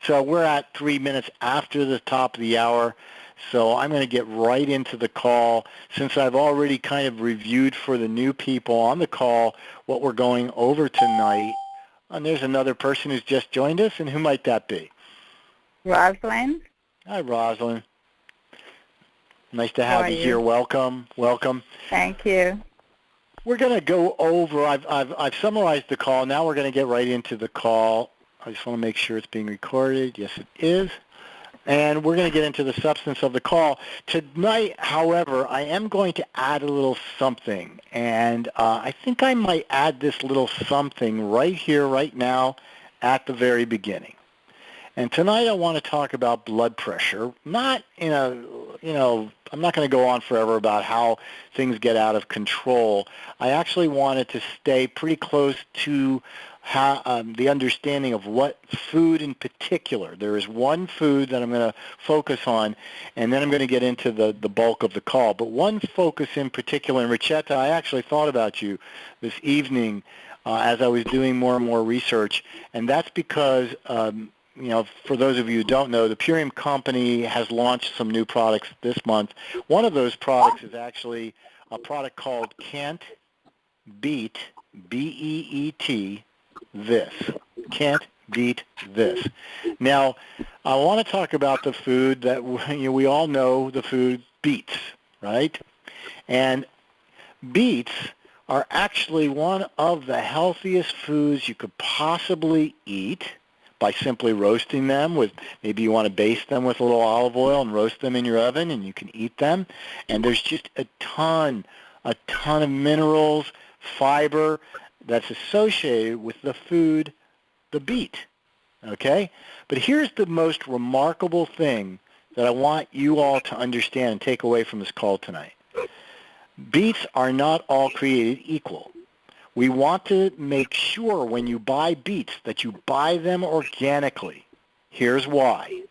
So we're at 3 minutes after the top of the hour. So I'm going to get right into the call since I've already kind of reviewed for the new people on the call what we're going over tonight. And there's another person who's just joined us, and who might that be? Rosalind. Hi, Rosalind. Nice to have you here. Welcome. Welcome. Thank you. We're going to go over, I've summarized the call. Now we're going to get right into the call. I just want to make sure it's being recorded. Yes, it is. And we're going to get into the substance of the call. Tonight, however, I am going to add a little something. And I think I might add this little something right here, right now, at the very beginning. And tonight I want to talk about blood pressure, not in a, I'm not going to go on forever about how things get out of control. I actually wanted to stay pretty close to how, the understanding of what food in particular. There is one food that I'm going to focus on, and then I'm going to get into the bulk of the call. But one focus in particular, and Richetta, I actually thought about you this evening as I was doing more and more research, and that's because for those of you who don't know, the Purium company has launched some new products this month. One of those products is actually a product called Can't Beet, B-E-E-T, This. Can't Beet This. Now, I want to talk about the food that we all know, the food beets, right? And beets are actually one of the healthiest foods you could possibly eat by simply roasting them with, maybe you want to baste them with a little olive oil and roast them in your oven and you can eat them. And there's just a ton of minerals, fiber that's associated with the food, the beet, okay? But here's the most remarkable thing that I want you all to understand and take away from this call tonight. Beets are not all created equal. We want to make sure when you buy beets that you buy them organically. Here's why.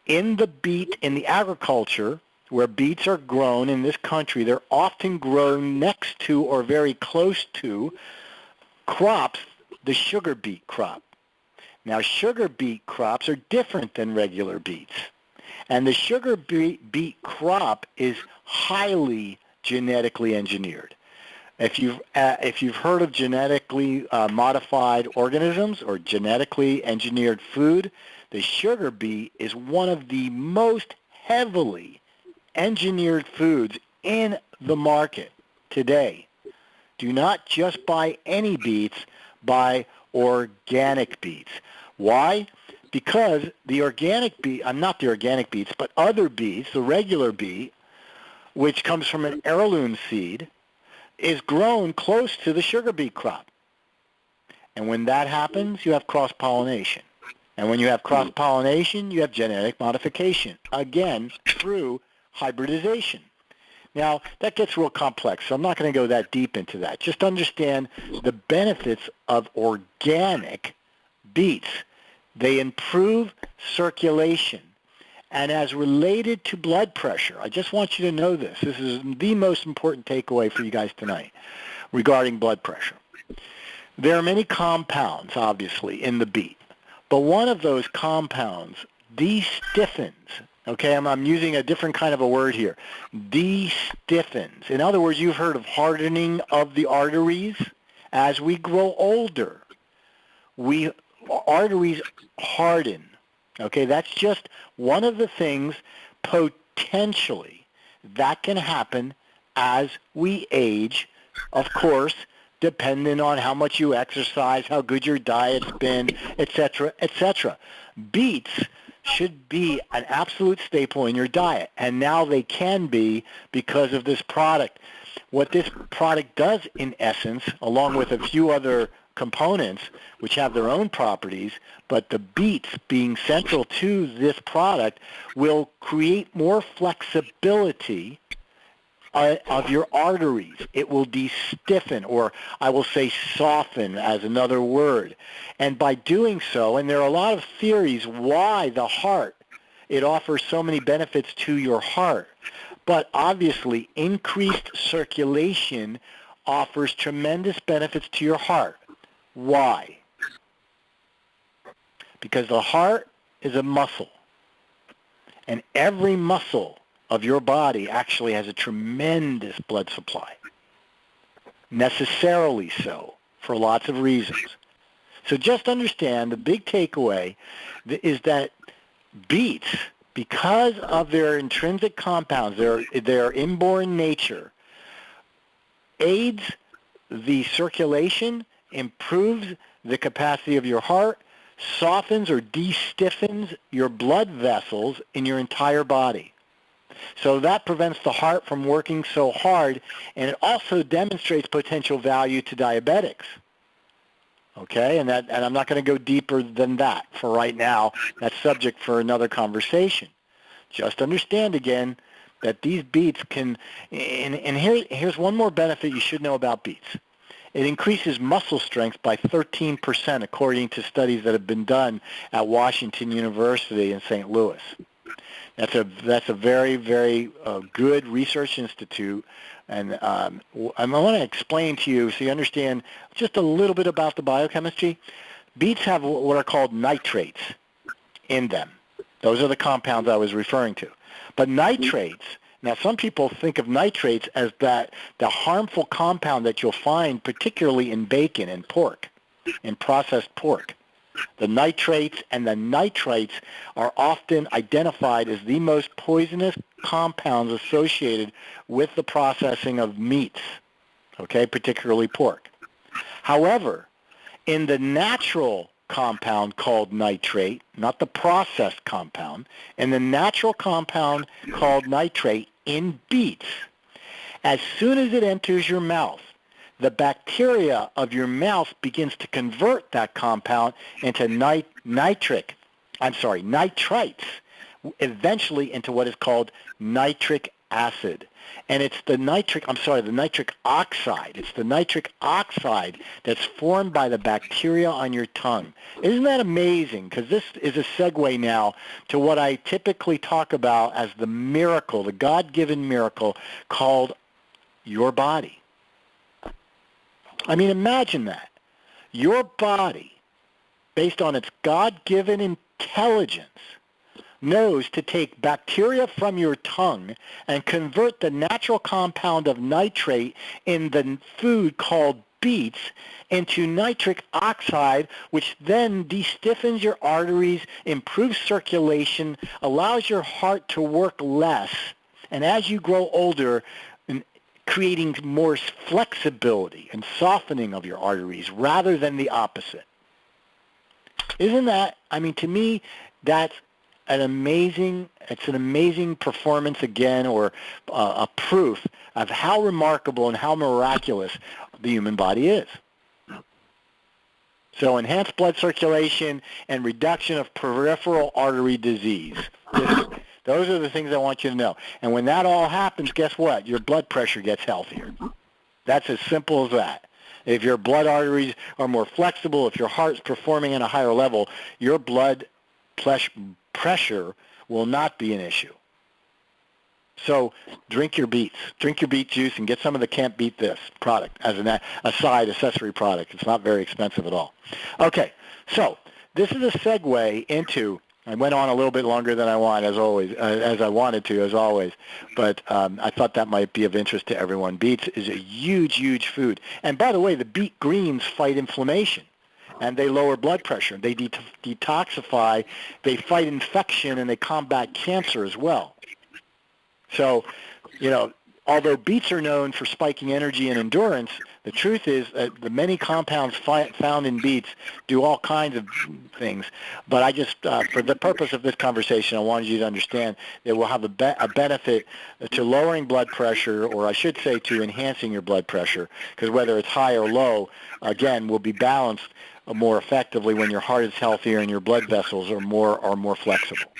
In the agriculture where beets are grown in this country, they're often grown next to or very close to crops, the sugar beet crop. Now, sugar beet crops are different than regular beets. And the sugar beet crop is highly genetically engineered. If you've heard of genetically modified organisms or genetically engineered food, the sugar beet is one of the most heavily engineered foods in the market today. Do not just buy any beets, buy organic beets. Why? Because the organic beet, not the organic beets, but other beets, the regular beet, which comes from an heirloom seed, is grown close to the sugar beet crop. And when that happens, you have cross-pollination. And when you have cross-pollination, you have genetic modification, again, through hybridization. Now, that gets real complex, so I'm not going to go that deep into that. Just understand the benefits of organic beets. They improve circulation. And as related to blood pressure, I just want you to know this. This is the most important takeaway for you guys tonight regarding blood pressure. There are many compounds, obviously, in the beet. But one of those compounds de-stiffens. Okay, I'm using a different kind of a word here. De-stiffens. In other words, you've heard of hardening of the arteries. As we grow older, arteries harden. Okay, that's just one of the things potentially that can happen as we age, of course, depending on how much you exercise, how good your diet's been, etc., etc. Beets should be an absolute staple in your diet, and now they can be because of this product. What this product does, in essence, along with a few other components which have their own properties, but the beets being central to this product will create more flexibility of your arteries. It will de-stiffen, or I will say soften as another word. And by doing so, and there are a lot of theories why the heart, it offers so many benefits to your heart, but obviously increased circulation offers tremendous benefits to your heart. Why? Because the heart is a muscle. And every muscle of your body actually has a tremendous blood supply. Necessarily so, for lots of reasons. So just understand the big takeaway is that beets, because of their intrinsic compounds, their inborn nature, aids the circulation, improves the capacity of your heart, softens or de-stiffens your blood vessels in your entire body. So that prevents the heart from working so hard, and it also demonstrates potential value to diabetics. Okay, and I'm not going to go deeper than that for right now. That's subject for another conversation. Just understand again that these beets can, and here's one more benefit you should know about beets. It increases muscle strength by 13%, according to studies that have been done at Washington University in St. Louis. That's a very, very good research institute, and I want to explain to you so you understand just a little bit about the biochemistry. Beets have what are called nitrates in them. Those are the compounds I was referring to. But nitrates, now some people think of nitrates as the harmful compound that you'll find particularly in bacon and pork, in processed pork. The nitrates and the nitrites are often identified as the most poisonous compounds associated with the processing of meats, okay, particularly pork. However, in the natural compound called nitrate, not the processed compound, in the natural compound called nitrate in beets, as soon as it enters your mouth, the bacteria of your mouth begins to convert that compound into nitrites, eventually into what is called nitric acid. And it's the nitric oxide. It's the nitric oxide that's formed by the bacteria on your tongue. Isn't that amazing? Because this is a segue now to what I typically talk about as the miracle, the God-given miracle called your body. I mean, imagine that. Your body, based on its God-given intelligence, knows to take bacteria from your tongue and convert the natural compound of nitrate in the food called beets into nitric oxide, which then de-stiffens your arteries, improves circulation, allows your heart to work less, and as you grow older, creating more flexibility and softening of your arteries rather than the opposite. Isn't that, I mean, to me, that's an amazing performance again, or a proof of how remarkable and how miraculous the human body is. So enhanced blood circulation and reduction of peripheral artery disease. Those are the things I want you to know. And when that all happens, guess what? Your blood pressure gets healthier. That's as simple as that. If your blood arteries are more flexible, if your heart's performing at a higher level, your blood pressure will not be an issue. So drink your beets. Drink your beet juice and get some of the Can't Beat This product as a side accessory product. It's not very expensive at all. Okay, so this is a segue into, I went on a little bit longer than I want, as I wanted to, as always. But I thought that might be of interest to everyone. Beets is a huge, huge food. And by the way, the beet greens fight inflammation, and they lower blood pressure. They detoxify, they fight infection, and they combat cancer as well. So, although beets are known for spiking energy and endurance, the truth is that the many compounds found in beets do all kinds of things. But I just, for the purpose of this conversation, I wanted you to understand that we'll have a benefit to lowering blood pressure, or I should say to enhancing your blood pressure, because whether it's high or low, again, will be balanced more effectively when your heart is healthier and your blood vessels are more flexible.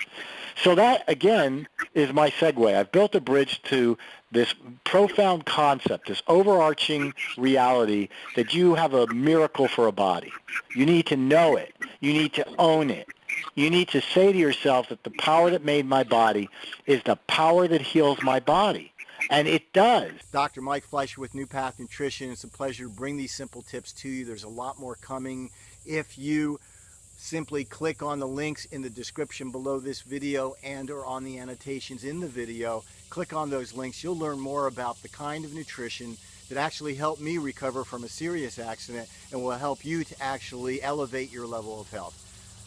So that, again, is my segue. I've built a bridge to this profound concept, this overarching reality that you have a miracle for a body. You need to know it. You need to own it. You need to say to yourself that the power that made my body is the power that heals my body. And it does. Dr. Mike Fleischer with New Path Nutrition. It's a pleasure to bring these simple tips to you. There's a lot more coming. If you simply click on the links in the description below this video and or on the annotations in the video. Click on those links. You'll learn more about the kind of nutrition that actually helped me recover from a serious accident and will help you to actually elevate your level of health.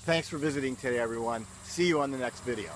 Thanks for visiting today, everyone. See you on the next video.